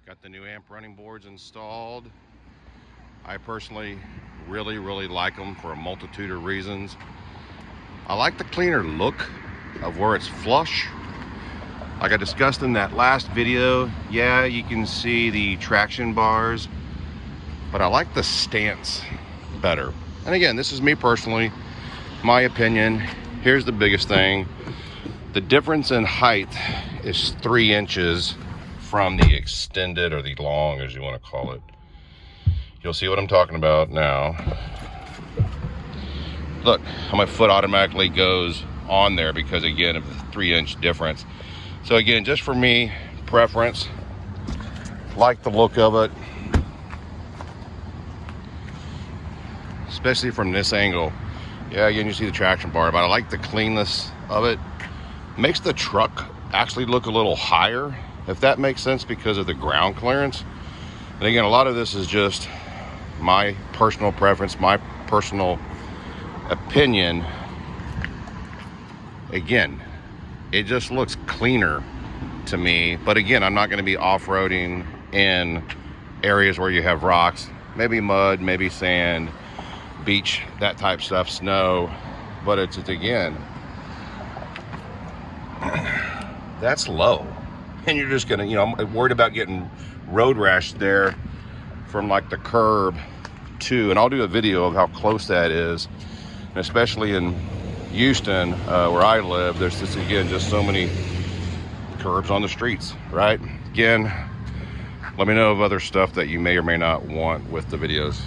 Got the new amp running boards installed. I personally really like them for a multitude of reasons. I like the cleaner look of where it's flush. Like I discussed in that last video, yeah, you can see the traction bars, but I like the stance better. And again, this is me personally, my opinion. Here's the biggest thing. The difference in height is 3 inches from the extended, or the long as you want to call it. You'll see what I'm talking about now. Look how my foot automatically goes on there because again of the 3-inch difference. So again, just for me, preference, like the look of it, especially from this angle. Yeah, again, you see the traction bar, but I like the cleanness of it. Makes the truck actually look a little higher, if that makes sense, because of the ground clearance. And again, a lot of this is just my personal preference, my personal opinion. Again, it just looks cleaner to me. But again, I'm not going to be off-roading in areas where you have rocks, maybe mud, maybe sand, beach, that type stuff, snow. But it's again, that's low, and you're just gonna, I'm worried about getting road rash there from like the curb too. And I'll do a video of how close that is, and especially in Houston, where I live, there's just, again, just so many curbs on the streets, right? Again, let me know of other stuff that you may or may not want with the videos.